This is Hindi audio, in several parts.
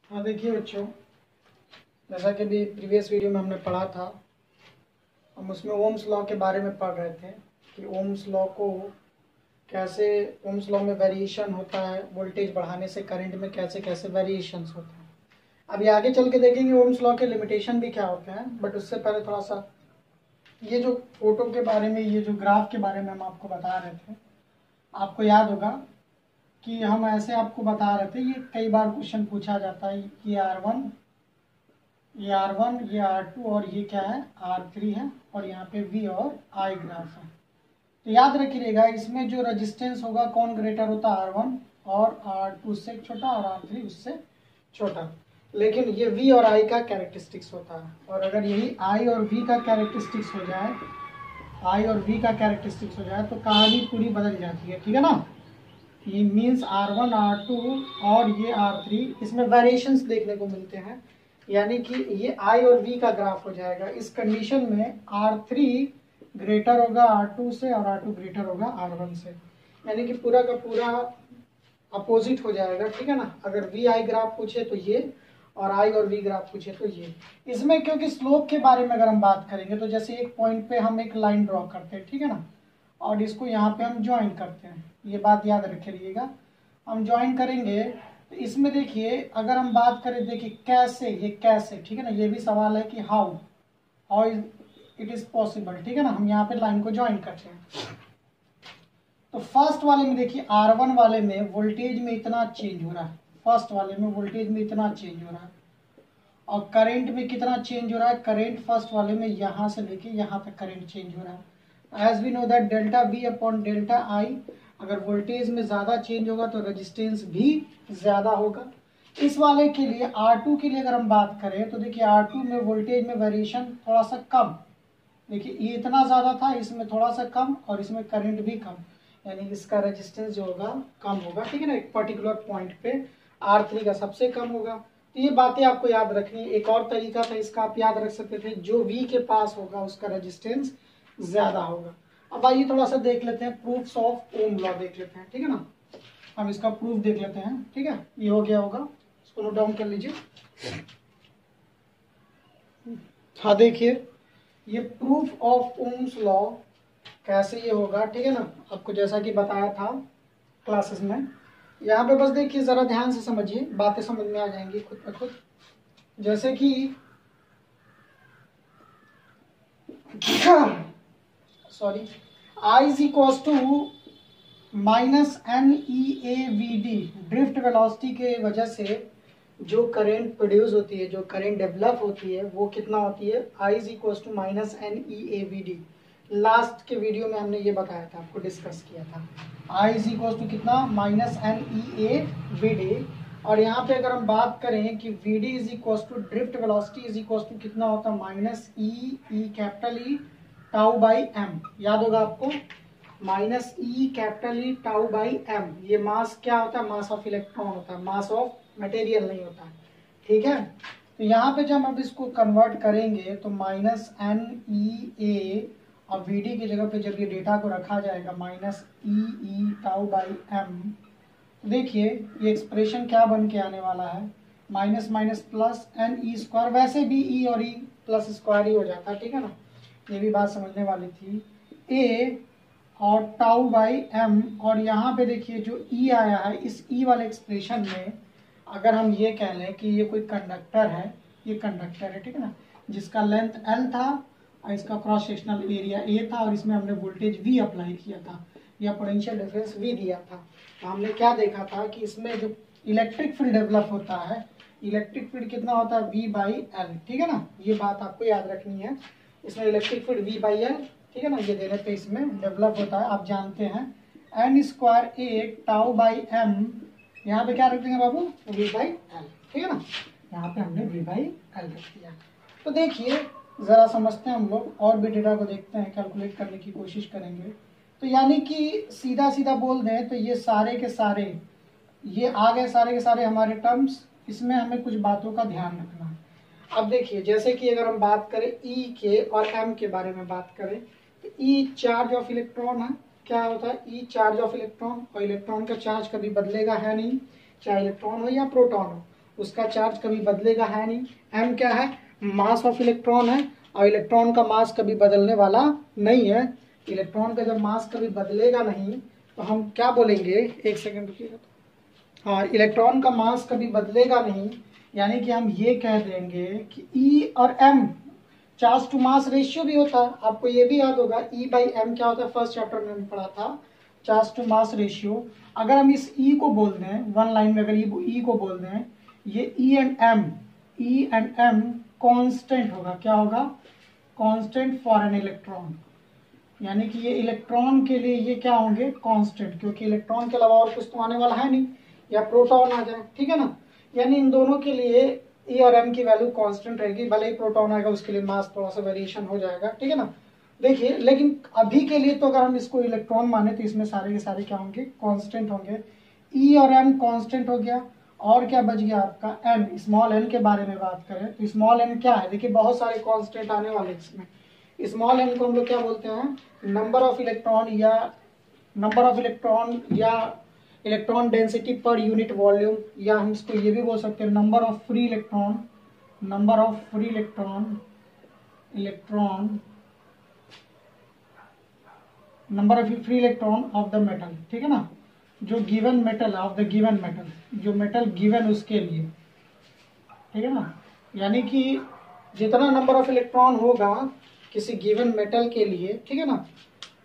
हाँ देखिए बच्चों, जैसा कि भी प्रीवियस वीडियो में हमने पढ़ा था, हम उसमें ओम्स लॉ के बारे में पढ़ रहे थे कि ओम्स लॉ को कैसे, ओम्स लॉ में वेरिएशन होता है, वोल्टेज बढ़ाने से करंट में कैसे कैसे वेरिएशंस होते हैं। अभी आगे चल के देखेंगे ओम्स लॉ के लिमिटेशन भी क्या होते हैं, बट उससे पहले थोड़ा सा ये जो फोटो के बारे में, ये जो ग्राफ के बारे में हम आपको बता रहे थे, आपको याद होगा कि हम ऐसे आपको बता रहे थे, ये कई बार क्वेश्चन पूछा जाता है, ये R1, ये R1, ये R2 और ये क्या है R3 है, और यहाँ पे V और I ग्राफ है। तो याद रखिएगा, इसमें जो रेजिस्टेंस होगा कौन ग्रेटर होता है, R1 और R2 उससे छोटा और R3 उससे छोटा, लेकिन ये V और I का कैरेक्टरिस्टिक्स होता है। और अगर यही I और V का कैरेक्टरिस्टिक्स हो जाए, I और V का कैरेक्टरिस्टिक्स हो जाए तो कहानी पूरी बदल जाती है, ठीक है ना। ये मीन्स R1 R2 और ये R3, इसमें वेरिएशंस देखने को मिलते हैं, यानी कि ये I और V का ग्राफ हो जाएगा। इस कंडीशन में R3 ग्रेटर होगा R2 से और R2 ग्रेटर होगा R1 से, यानी कि पूरा का पूरा अपोजिट हो जाएगा, ठीक है ना। अगर VI ग्राफ पूछे तो ये, और I और V ग्राफ पूछे तो ये। इसमें क्योंकि स्लोप के बारे में अगर हम बात करेंगे तो जैसे एक पॉइंट पे हम एक लाइन ड्रॉ करते हैं, ठीक है ना, और इसको यहाँ पे हम ज्वाइन करते हैं, ये बात याद रखिएगा। हम ज्वाइन करेंगे तो इसमें देखिए, अगर हम बात करें, देखिए कैसे, ये कैसे, ठीक है ना, ये भी सवाल है कि how how it is possible, ठीक है ना। हम यहाँ पे लाइन को ज्वाइन करते हैं तो फर्स्ट वाले में देखिए, R1 वाले में वोल्टेज में इतना चेंज हो रहा है, फर्स्ट वाले में वोल्टेज में इतना चेंज हो रहा है, और करंट में कितना चेंज हो रहा है, करंट फर्स्ट वाले में यहाँ से लेके यहाँ तक करंट चेंज हो रहा है। As we know that delta V upon delta I, अगर वोल्टेज में ज़्यादा चेंज होगा तो रेजिस्टेंस भी ज़्यादा होगा। इस वाले के लिए R2 के लिए अगर हम बात करें तो देखिए R2 में वोल्टेज में वेरिएशन थोड़ा सा कम, देखिए ये इतना ज़्यादा था, इसमें थोड़ा सा कम, और इसमें करंट भी कम, यानी इसका रेजिस्टेंस जो होगा कम होगा, ठीक है ना। एक पर्टिकुलर पॉइंट पे R3 का सबसे कम होगा। तो ये बातें आपको याद रखनी है। एक और तरीका था इसका, आप याद रख सकते थे, जो V के पास होगा उसका रेजिस्टेंस ज़्यादा होगा। अब आइए थोड़ा सा देख लेते हैं, प्रूफ्स ऑफ ओम लॉ देख लेते हैं, ठीक है ना। हम इसका प्रूफ देख लेते हैं, ठीक है। ये हो गया होगा, इसको नोट डाउन कर लीजिए। हाँ देखिए, ये प्रूफ ऑफ ओम्स लॉ कैसे ये होगा, ठीक है ना, आपको जैसा कि बताया था क्लासेस में। यहाँ पे बस देखिए, ज़रा ध्यान से समझिए, बातें समझ में आ जाएंगी खुद ब खुद। जैसे कि sorry, I is equals to minus NEAVD, drift velocity के वजह से जो करंट प्रोड्यूस होती है, जो करंट डेवलप होती है, वो कितना होती है, I is equals to minus NEAVD। Last के वीडियो में हमने ये बताया था, आपको डिस्कस किया था, I इज इक्वल्स टू कितना, माइनस NEAVD। और यहाँ पे अगर हम बात करें कि VD is equals to drift velocity is equals to कितना होता है, minus E capital E tau by M, याद होगा आपको, minus E capital E tau by M। ये मास क्या होता है, मास ऑफ इलेक्ट्रॉन होता है, मास ऑफ मटेरियल नहीं होता है, ठीक है। तो यहाँ पे जब हम इसको कन्वर्ट करेंगे तो माइनस NEA और VD की जगह पे जब ये डेटा को रखा जाएगा minus E tau by M, तो देखिए ये एक्सप्रेशन क्या बन के आने वाला है, minus minus plus NE square, वैसे भी E और E प्लस स्क्वायर ही हो जाता है, ठीक है ना। ये भी बात समझने वाली थी। A और टाउ बाई M, और यहाँ पे देखिए जो E आया है, इस E वाले एक्सप्रेशन में अगर हम ये कह लें कि ये कोई कंडक्टर है, ये कंडक्टर है, ठीक है ना, जिसका लेंथ L था और इसका क्रॉस सेक्शनल एरिया A था, और इसमें हमने वोल्टेज V अप्लाई किया था या पोटेंशियल डिफरेंस V दिया था। तो हमने क्या देखा था कि इसमें जो इलेक्ट्रिक फील्ड डेवलप होता है, इलेक्ट्रिक फील्ड कितना होता है, V बाई L, ठीक है ना। ये बात आपको याद रखनी है, इसमें electric field V by L, ठीक है ना, ये देने पे इसमें डेवलप होता है, आप जानते हैं। N square A tau by M, यहाँ पे क्या रख देंगे बाबू, V बाई L, ठीक है ना, यहाँ पे हमने V बाई L रख दिया। तो देखिए ज़रा समझते हैं हम लोग, और भी डेटा को देखते हैं, कैलकुलेट करने की कोशिश करेंगे। तो यानी कि सीधा सीधा बोल दें तो ये सारे के सारे, ये आ गए सारे के सारे हमारे टर्म्स, इसमें हमें कुछ बातों का ध्यान रखना है। अब देखिए, जैसे कि अगर हम बात करें E के और M के बारे में बात करें, तो E चार्ज ऑफ इलेक्ट्रॉन है, क्या होता है, E चार्ज ऑफ इलेक्ट्रॉन, और इलेक्ट्रॉन का चार्ज कभी बदलेगा है नहीं, चाहे इलेक्ट्रॉन हो या प्रोटॉन हो। उसका चार्ज कभी बदलेगा है नहीं। m क्या है, मास ऑफ इलेक्ट्रॉन है, और इलेक्ट्रॉन का मास कभी बदलने वाला नहीं है। इलेक्ट्रॉन का जब मास कभी बदलेगा नहीं तो हम क्या बोलेंगे, एक सेकेंड रुकिएगा। हाँ, इलेक्ट्रॉन का मास कभी बदलेगा नहीं, यानी कि हम ये कह देंगे कि E और M charge to mass ratio भी होता है। आपको ये भी याद होगा E/m क्या होता है, फर्स्ट चैप्टर में पढ़ा था, चार्ज टू मास रेशियो। अगर हम इस E को बोल दें वन लाइन में, अगर E को बोल दें, ये E एंड M कांस्टेंट होगा। क्या होगा, कांस्टेंट फॉर एन इलेक्ट्रॉन, यानी कि ये इलेक्ट्रॉन के लिए ये क्या होंगे, कांस्टेंट, क्योंकि इलेक्ट्रॉन के अलावा और कुछ तो आने वाला है नहीं, या प्रोटॉन आ जाए, ठीक है ना। यानी इन दोनों के लिए E और M की वैल्यू कांस्टेंट रहेगी, भले ही प्रोटॉन आएगा उसके लिए मास थोड़ा सा वेरिएशन हो जाएगा, ठीक है ना। देखिए, लेकिन अभी के लिए तो अगर हम इसको इलेक्ट्रॉन माने तो इसमें सारे के सारे क्या होंगे, कांस्टेंट होंगे। E और M कांस्टेंट हो गया, और क्या बच गया आपका n, स्मॉल n के बारे में बात करें तो स्मॉल n क्या है, देखिए बहुत सारे कांस्टेंट आने वाले इसमें। स्मॉल n को हम लोग क्या बोलते हैं, नंबर ऑफ इलेक्ट्रॉन या electron density per unit volume, या हम इसको ये भी बोल सकते हैं number of free electron of the metal, ठीक है ना, जो given metal of the given metal, जो मेटल गिवन उसके लिए, ठीक है ना। यानी कि जितना नंबर ऑफ इलेक्ट्रॉन होगा किसी गिवन मेटल के लिए, ठीक है ना,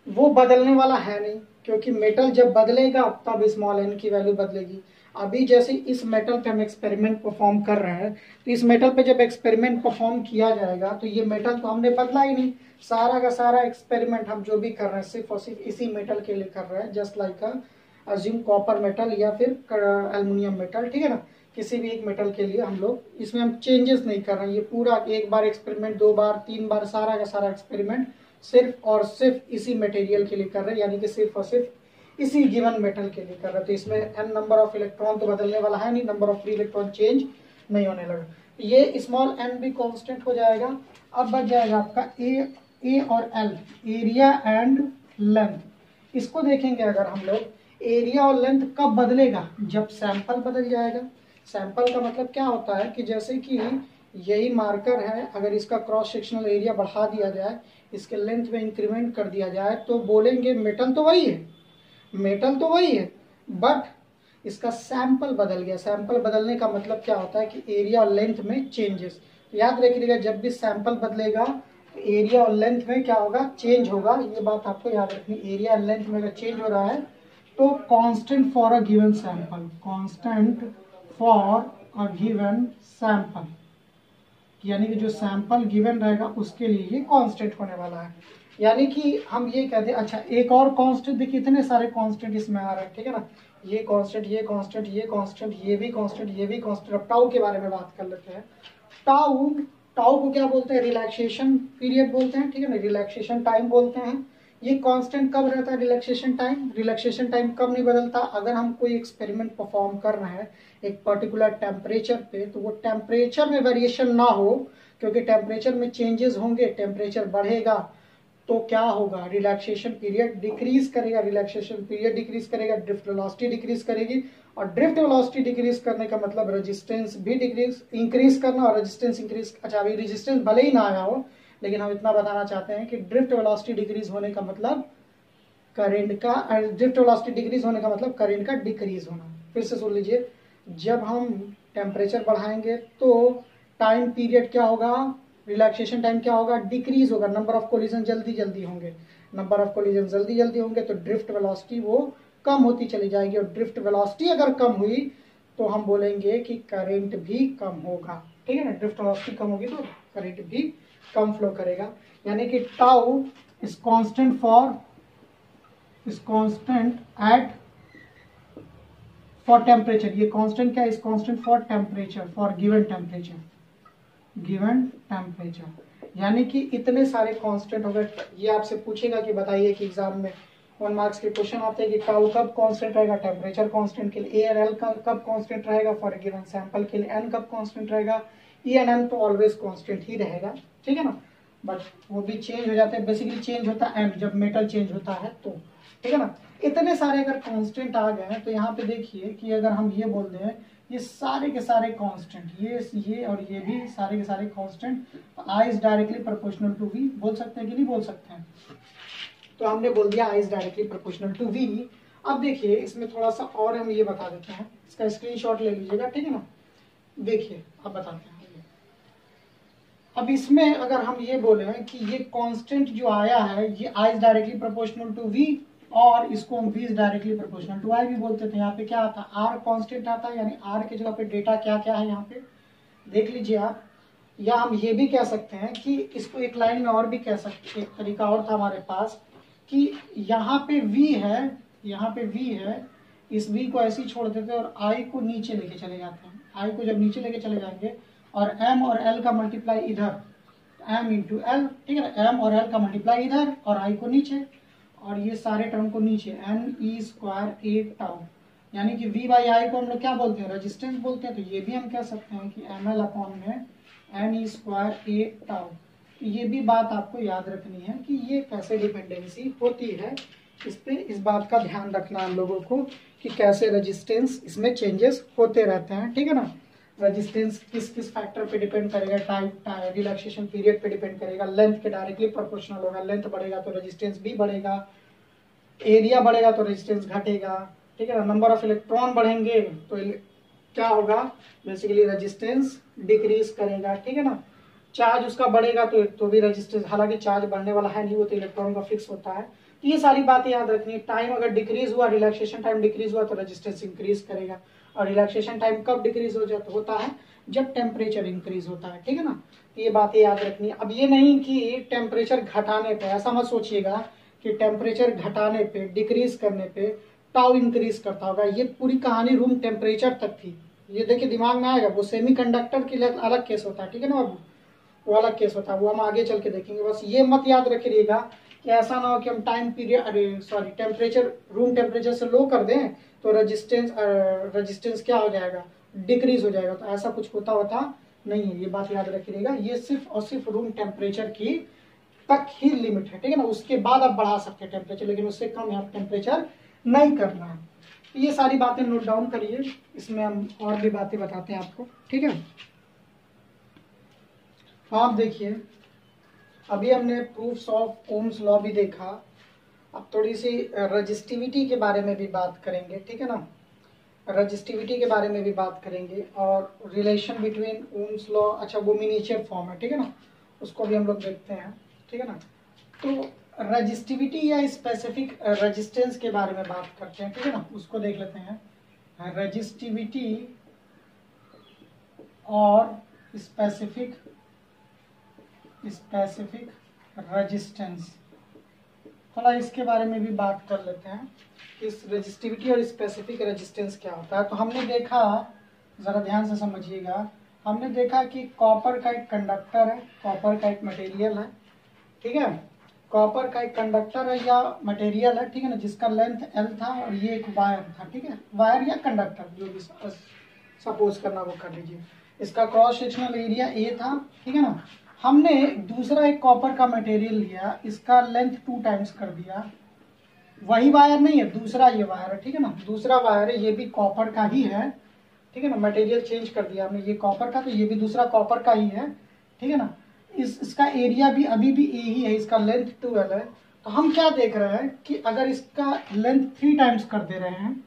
वो बदलने वाला है नहीं, क्योंकि मेटल जब बदलेगा तब स्मॉल n की वैल्यू बदलेगी। अभी जैसे इस मेटल पे हम एक्सपेरिमेंट परफॉर्म कर रहे हैं, तो इस मेटल पे जब एक्सपेरिमेंट परफॉर्म किया जाएगा तो ये मेटल तो हमने बदला ही नहीं, सारा का सारा एक्सपेरिमेंट हम जो भी कर रहे हैं सिर्फ और सिर्फ इसी मेटल के लिए कर रहे हैं, just like assume copper metal या फिर एल्युमिनियम मेटल, ठीक है ना। किसी भी एक मेटल के लिए हम लोग इसमें हम चेंजेस नहीं कर रहे हैं, ये पूरा एक बार एक्सपेरिमेंट, 2 बार, 3 बार, सारा का सारा एक्सपेरिमेंट सिर्फ और सिर्फ इसी मटेरियल के लिए कर रहे हैं, यानी कि सिर्फ और सिर्फ इसी गिवन मेटल के लिए कर रहे हैं। तो इसमें n नंबर ऑफ इलेक्ट्रॉन तो बदलने वाला है नहीं, number of free electron change नहीं होने लगा, ये स्मॉल n भी कांस्टेंट हो जाएगा। अब बच जाएगा आपका ए और एल, एरिया एंड लेंथ। इसको देखेंगे अगर हम लोग, एरिया और लेंथ कब बदलेगा, जब सैंपल बदल जाएगा। सैंपल का मतलब क्या होता है कि जैसे कि यही मार्कर है, अगर इसका क्रॉस सेक्शनल एरिया बढ़ा दिया जाए, इसके लेंथ में इंक्रीमेंट कर दिया जाए, तो बोलेंगे मेटल तो वही है, बट इसका सैंपल बदल गया। सैंपल बदलने का मतलब क्या होता है कि एरिया और लेंथ में चेंजेस। याद रखिएगा, जब भी सैंपल बदलेगा तो एरिया और लेंथ में क्या होगा, चेंज होगा, ये बात आपको याद रखनी। एरिया और लेंथ में अगर चेंज हो रहा है तो constant for a given sample, यानी कि जो सैंपल गिवन रहेगा उसके लिए ये कांस्टेंट होने वाला है। यानी कि हम ये कहते हैं, अच्छा एक और कांस्टेंट, देखिए इतने सारे कांस्टेंट इसमें आ रहे हैं, ठीक है ना, ये कांस्टेंट, ये कांस्टेंट, ये कांस्टेंट, ये भी कांस्टेंट, ये भी कांस्टेंट। अब टाउ के बारे में बात कर लेते हैं। टाउ को क्या बोलते हैं, रिलैक्सेशन पीरियड बोलते हैं, ठीक है ना, रिलैक्सेशन टाइम बोलते हैं। ये कांस्टेंट कब रहता है, रिलैक्सेशन टाइम कब नहीं बदलता, अगर हम कोई एक्सपेरिमेंट परफॉर्म कर रहे हैं एक पर्टिकुलर टेम्परेचर पे, तो वो टेम्परेचर में वेरिएशन ना हो, क्योंकि टेम्परेचर में चेंजेस होंगे, टेम्परेचर बढ़ेगा तो क्या होगा, रिलैक्सेशन पीरियड डिक्रीज करेगा, ड्रिफ्ट वेलोसिटी डिक्रीज करेगी, और ड्रिफ्ट वेलोसिटी डिक्रीज करने का मतलब रेजिस्टेंस भी इंक्रीज करना, और रेजिस्टेंस इंक्रीज, अच्छा अभी रेजिस्टेंस भले ही ना आया हो, लेकिन हम इतना बताना चाहते हैं कि ड्रिफ्ट वेलोसिटी डिक्रीज होने का मतलब करंट का डिक्रीज होना। फिर से सुन लीजिए, जब हम टेम्परेचर बढ़ाएंगे तो टाइम पीरियड क्या होगा, रिलैक्सेशन टाइम क्या होगा, डिक्रीज होगा, नंबर ऑफ कोलिजन जल्दी जल्दी होंगे, तो ड्रिफ्ट वेलोसिटी वो कम होती चली जाएगी, और ड्रिफ्ट वेलोसिटी अगर कम हुई तो हम बोलेंगे कि करंट भी कम होगा, ठीक है ना। ड्रिफ्ट वेलोसिटी कम होगी तो करंट भी कम फ्लो करेगा। यानी कि tau is constant eight for temperature, ये कांस्टेंट क्या है, is constant for temperature, for given temperature. यानी कि इतने सारे कांस्टेंट हो गए। ये आपसे पूछेगा कि बताइए कि एग्जाम में 1 मार्क्स के क्वेश्चन आते हैं कि टाउ कब कांस्टेंट रहेगा टेम्परेचर कांस्टेंट के लिए, ए और एल कब कांस्टेंट रहेगा फॉर गिवन सैंपल के लिए, एन कब कांस्टेंट रहेगा, ई एंड एम तो ऑलवेज कांस्टेंट ही रहेगा, ठीक है ना, बट वो भी चेंज हो जाते हैं। बेसिकली चेंज होता है एम, जब मेटल चेंज होता है तो, ठीक है ना। इतने सारे अगर कांस्टेंट आ गए हैं तो यहाँ पे देखिए कि अगर हम ये बोल दें ये सारे के सारे कांस्टेंट, ये और ये भी सारे के सारे constant. I is directly proportional to V, बोल सकते हैं कि नहीं बोल सकते हैं? तो हमने बोल दिया I is directly proportional to V. अब देखिए इसमें थोड़ा सा और हम ये बता देते हैं, इसका स्क्रीनशॉट ले लीजिएगा, ठीक है ना। देखिए अब बताते हैं। अब इसमें अगर हम ये बोले कि ये कांस्टेंट जो आया है ये I is directly proportional to V, और इसको हम V is directly proportional to I भी बोलते थे। यहाँ पे क्या आता है, आर कांस्टेंट आता है, यानी आर के जगह पे डेटा क्या क्या है यहाँ पे देख लीजिए आप। या हम ये भी कह सकते हैं कि इसको एक लाइन में और भी कह सकते, एक तरीका और था हमारे पास कि यहाँ पे v है, यहाँ पे v है, इस v को ऐसे ही छोड़ देते हैं और i को नीचे लेके चले जाते हैं। i को जब नीचे लेके चले जाएंगे और m और l का मल्टीप्लाई इधर, m इंटू एल, ठीक है ना, m और l का मल्टीप्लाई इधर और i को नीचे, और ये सारे टर्म को नीचे, n e स्क्वायर ए टाउ, यानी कि v बाई आई को हम लोग क्या बोलते हैं, रेजिस्टेंस बोलते हैं। तो ये भी हम कह सकते हैं कि एम एल अपॉन में एन ई स्क्वायर ए टाउ। ये भी बात आपको याद रखनी है कि ये कैसे डिपेंडेंसी होती है, इस पे इस बात का ध्यान रखना हम लोगों को कि कैसे रेजिस्टेंस इसमें चेंजेस होते रहते हैं, ठीक है ना। रेजिस्टेंस किस किस फैक्टर पे डिपेंड करेगा, टाइम, रिलैक्सेशन पीरियड पे डिपेंड करेगा, लेंथ के डायरेक्टली प्रोपोर्शनल होगा, लेंथ बढ़ेगा तो रेजिस्टेंस भी बढ़ेगा, एरिया बढ़ेगा तो रेजिस्टेंस घटेगा, ठीक है ना। नंबर ऑफ इलेक्ट्रॉन बढ़ेंगे तो क्या होगा, बेसिकली रेजिस्टेंस डिक्रीज करेगा, ठीक है ना। चार्ज उसका बढ़ेगा तो भी रेजिस्टेंस, हालांकि चार्ज बढ़ने वाला है नहीं, वो तो इलेक्ट्रॉन का फिक्स होता है। तो ये सारी बातें याद रखनी है। टाइम अगर डिक्रीज हुआ, रिलैक्सेशन टाइम डिक्रीज हुआ तो रेजिस्टेंस इंक्रीज करेगा, और रिलैक्सेशन टाइम कब डिक्रीज हो जाता होता है, जब टेम्परेचर इंक्रीज होता है, ठीक है ना। तो ये बातें याद रखनी है। अब ये नहीं कि टेम्परेचर घटाने पे, ऐसा मत सोचिएगा कि टेम्परेचर घटाने पे, डिक्रीज करने पे टाउ इंक्रीज करता होगा। ये पूरी कहानी रूम टेम्परेचर तक थी, ये देखिए दिमाग में आएगा। वो सेमीकंडक्टर के लिए अलग केस होता है, ठीक है ना बाबू, वो अलग केस होता है, वो हम आगे चल के देखेंगे। बस ये मत याद रखिएगा कि ऐसा ना हो कि हम टाइम पीरियड, अरे सॉरी, टेम्परेचर रूम टेम्परेचर से लो कर दें तो रेजिस्टेंस क्या हो जाएगा, डिक्रीज हो जाएगा। तो ऐसा कुछ होता नहीं है, ये बात याद रखिएगा। ये सिर्फ और सिर्फ रूम टेम्परेचर की तक ही लिमिट है, ठीक है ना। उसके बाद आप बढ़ा सकते हैं टेम्परेचर, लेकिन उससे कम आप टेम्परेचर नहीं करना है। ये सारी बातें नोट डाउन करिए, इसमें हम और भी बातें बताते हैं आपको, ठीक है। आप देखिए अभी हमने प्रूफ्स ऑफ ओम्स लॉ भी देखा, अब थोड़ी सी रजिस्टिविटी के बारे में भी बात करेंगे, ठीक है ना। रजिस्टिविटी के बारे में भी बात करेंगे और रिलेशन बिटवीन ओम्स लॉ, अच्छा वो मिनिएचर फॉर्म है, ठीक है ना, उसको भी हम लोग देखते हैं, ठीक है ना। तो रजिस्टिविटी या स्पेसिफिक रेजिस्टेंस के बारे में बात करते हैं, ठीक है ना, उसको देख लेते हैं। रजिस्टिविटी और स्पेसिफिक रेजिस्टेंस, थोड़ा इसके बारे में भी बात कर लेते हैं। इस रेजिस्टिविटी और स्पेसिफिक रेजिस्टेंस क्या होता है। तो हमने देखा, जरा ध्यान से समझिएगा, हमने देखा कि कॉपर का एक कंडक्टर है, कॉपर का एक मटेरियल है, ठीक है। कॉपर का एक कंडक्टर है या मटेरियल है, ठीक है ना, जिसका लेंथ एल था और ये एक वायर था, ठीक है, वायर या कंडक्टर जो भी सपोज करना वो कर लीजिए। इसका क्रॉस सेक्शनल एरिया ए था, ठीक है ना। हमने दूसरा एक कॉपर का मटेरियल लिया, इसका लेंथ 2 टाइम्स कर दिया, वही वायर नहीं है, दूसरा ये वायर है, ठीक है ना, दूसरा वायर है, ये भी कॉपर का ही है, ठीक है ना। मटेरियल चेंज कर दिया हमने, ये कॉपर का तो ये भी दूसरा कॉपर का ही है, ठीक है ना। इसका एरिया भी अभी भी ए ही है, इसका लेंथ 12 है। तो हम क्या देख रहे हैं कि अगर इसका लेंथ 3 टाइम्स कर दे रहे हैं,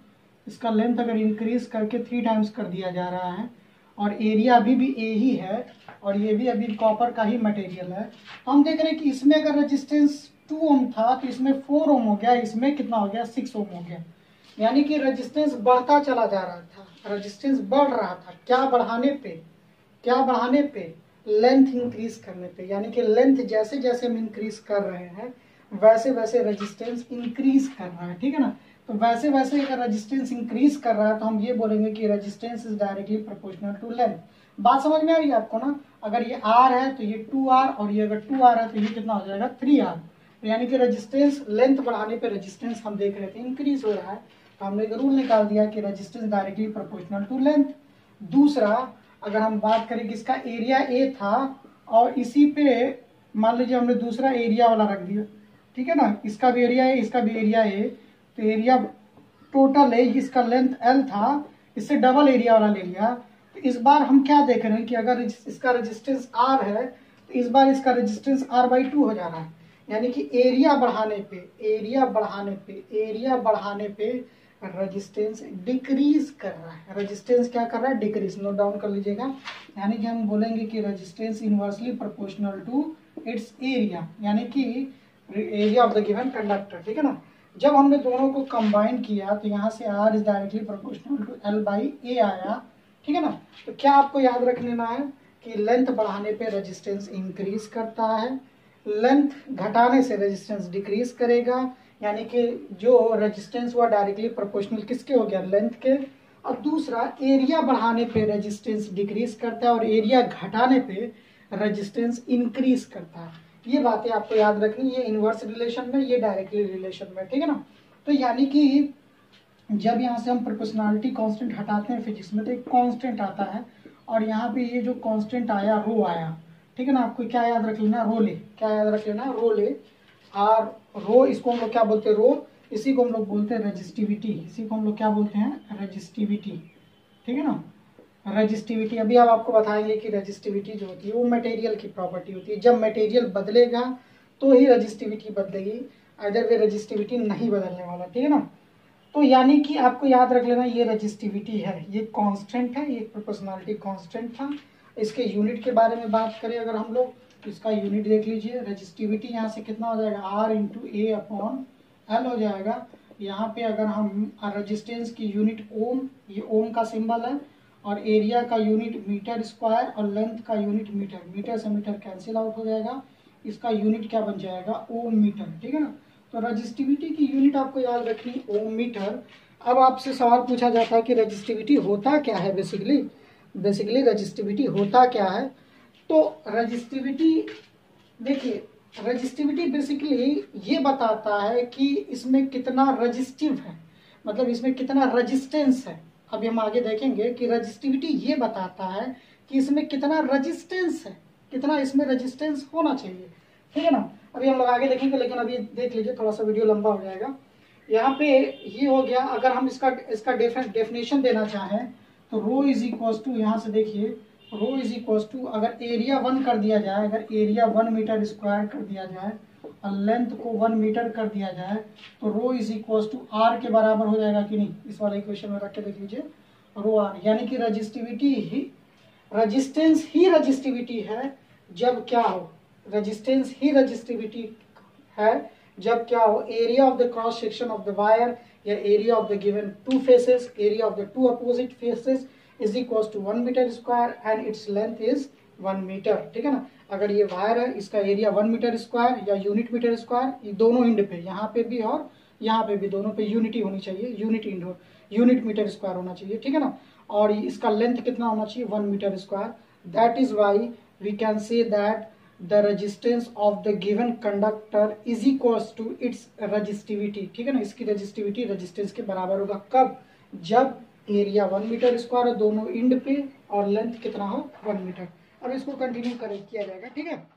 इसका लेंथ अगर इंक्रीज करके 3 टाइम्स कर दिया जा रहा है और एरिया अभी भी ए ही है और ये भी अभी कॉपर का ही मटेरियल है, तो हम देख रहे हैं कि इसमें अगर रेजिस्टेंस 2 ओम था तो इसमें 4 ओम हो गया, इसमें कितना हो गया, 6 ओम हो गया। यानी कि रेजिस्टेंस बढ़ता चला जा रहा था, रेजिस्टेंस बढ़ रहा था। क्या बढ़ाने पे, लेंथ इंक्रीज करने पे। यानी कि लेंथ जैसे जैसे हम इंक्रीज कर रहे हैं वैसे वैसे रेजिस्टेंस इंक्रीज कर रहा है, ठीक है ना। तो वैसे वैसे अगर रेजिस्टेंस इंक्रीज कर रहा है तो हम ये बोलेंगे कि resistance is directly proportional to length. बात समझ में आ रही है आपको ना। अगर ये R है तो ये 2R, और ये अगर 2R है तो ये कितना हो जाएगा, 3R। यानी कि रेजिस्टेंस लेंथ बढ़ाने पे रेजिस्टेंस हम देख रहे थे इंक्रीज हो रहा है, तो हमने एक रूल निकाल दिया कि resistance directly proportional to length. दूसरा, अगर हम बात करें कि इसका एरिया ए था और इसी पे मान लीजिए हमने दूसरा एरिया वाला रख दिया, ठीक है ना, इसका भी एरिया है, इसका भी एरिया है, तो एरिया टोटल है, इसका लेंथ एल था, इससे डबल एरिया वाला ले लिया। तो इस बार हम क्या देख रहे हैं कि अगर इसका रेजिस्टेंस R है तो इस बार इसका रेजिस्टेंस R/2 हो जा रहा है, यानी कि एरिया बढ़ाने पे रेजिस्टेंस डिक्रीज कर रहा है। रेजिस्टेंस क्या कर रहा है? डिक्रीज। नोट डाउन कर लीजिएगा। यानी कि हम बोलेंगे कि resistance inversely proportional to its area, यानी कि area of the given conductor, ठीक है ना। जब हमने दोनों को कंबाइन किया तो यहाँ से R is directly proportional to L/A आया, ठीक है ना। तो क्या आपको याद रख लेना है कि लेंथ बढ़ाने पे रेजिस्टेंस इंक्रीज करता है, लेंथ घटाने से रेजिस्टेंस डिक्रीज करेगा, यानी कि जो रेजिस्टेंस हुआ डायरेक्टली प्रोपोर्शनल किसके हो गया? लेंथ के। और दूसरा, एरिया बढ़ाने पे रेजिस्टेंस डिक्रीज करता है और एरिया घटाने पे रेजिस्टेंस इंक्रीज करता है। ये बातें आपको याद रखनी, ये इनवर्स रिलेशन में, ये डायरेक्टली रिलेशन में, ठीक है ना। तो यानी कि जब यहाँ से हम प्रोपोर्शनलिटी कांस्टेंट हटाते हैं फिजिक्स में तो एक कांस्टेंट आता है, और यहाँ पे ये जो कांस्टेंट आया रो आया, ठीक है ना। आपको क्या याद रख लेना? रो ले। क्या याद रख लेना? रो ले। और रो, इसको हम लोग क्या बोलते हैं? रो। इसी को हम लोग बोलते हैं रेजिस्टिविटी। इसी को हम लोग क्या बोलते हैं? रेजिस्टिविटी, ठीक है ना। रेजिस्टिविटी अभी अब आपको बताएंगे कि रेजिस्टिविटी जो होती है वो मटेरियल की प्रॉपर्टी होती है। जब मटेरियल बदलेगा तो ही रेजिस्टिविटी बदलेगी, अदर वे रेजिस्टिविटी नहीं बदलने वाला, ठीक है ना। तो यानी कि आपको याद रख लेना, ये रेजिस्टिविटी है, ये कांस्टेंट है, ये प्रोपोर्शनलिटी कांस्टेंट था। इसके यूनिट के बारे में बात करें अगर हम लोग, इसका यूनिट देख लीजिए। रेजिस्टिविटी यहाँ से कितना हो जाएगा? R/A/L हो जाएगा। यहाँ पे अगर हम रेजिस्टेंस की यूनिट ओम, ये ओम का सिंबल है, और एरिया का यूनिट मीटर स्क्वायर, और लेंथ का यूनिट मीटर। मीटर से मीटर कैंसिल आउट हो जाएगा, इसका यूनिट क्या बन जाएगा? ओम मीटर, ठीक है ना। तो रेजिस्टिविटी की यूनिट आपको याद रखनी, ओम मीटर। अब आपसे सवाल पूछा जाता है कि रेजिस्टिविटी होता क्या है? बेसिकली रेजिस्टिविटी होता क्या है? तो रेजिस्टिविटी, देखिए, रेजिस्टिविटी बेसिकली ये बताता है कि इसमें कितना रेजिस्टिव है, मतलब इसमें कितना रेजिस्टेंस है। अभी हम आगे देखेंगे कि रेजिस्टिविटी ये बताता है कि इसमें कितना रेजिस्टेंस है, कितना इसमें रेजिस्टेंस होना चाहिए, ठीक है ना। अभी हम लोग आगे देखेंगे, लेकिन अभी देख लीजिए, थोड़ा सा वीडियो लंबा हो जाएगा। यहाँ पे ये हो गया। अगर हम इसका डेफिनेशन देना चाहें तो रो इज इक्वल टू, यहाँ से देखिए, रो इज इक्वल टू, अगर एरिया 1 कर दिया जाए, अगर एरिया 1 मीटर स्क्वायर कर दिया जाए और लेंथ को 1 मीटर कर दिया जाए तो रो इज इक्वल टू R के बराबर हो जाएगा कि नहीं? इस वाले इक्वेशन में रख के देख लीजिए, रो R, यानी कि रेजिस्टेंस ही रेजिस्टिविटी है जब क्या हो? रेजिस्टेंस ही रेजिस्टिविटी है जब क्या हो? Area of the cross section of the wire या area of the given two faces, area of the two opposite faces is equal to 1 metre square and its length is 1 metre, ठीक है ना। अगर ये वायर है, इसका एरिया 1 मीटर स्क्वायर या यूनिट मीटर स्क्वायर, ये दोनों इंड पे, यहाँ पे भी और यहाँ पे भी, दोनों पे यूनिटी होनी चाहिए, यूनिट मीटर स्क्वायर होना चाहिए, ठीक है ना। और इसका लेंथ कितना होना चाहिए? 1 metre square. That is why we can say that the resistance of the given conductor is equals to its resistivity, ठीक है ना। इसकी रेजिस्टिविटी रेजिस्टेंस के बराबर होगा। कब? जब एरिया 1 मीटर स्क्वायर दोनों इंड पे और लेंथ कितना हो? 1 मीटर। अब इसको कंटिन्यू किया जाएगा, ठीक है।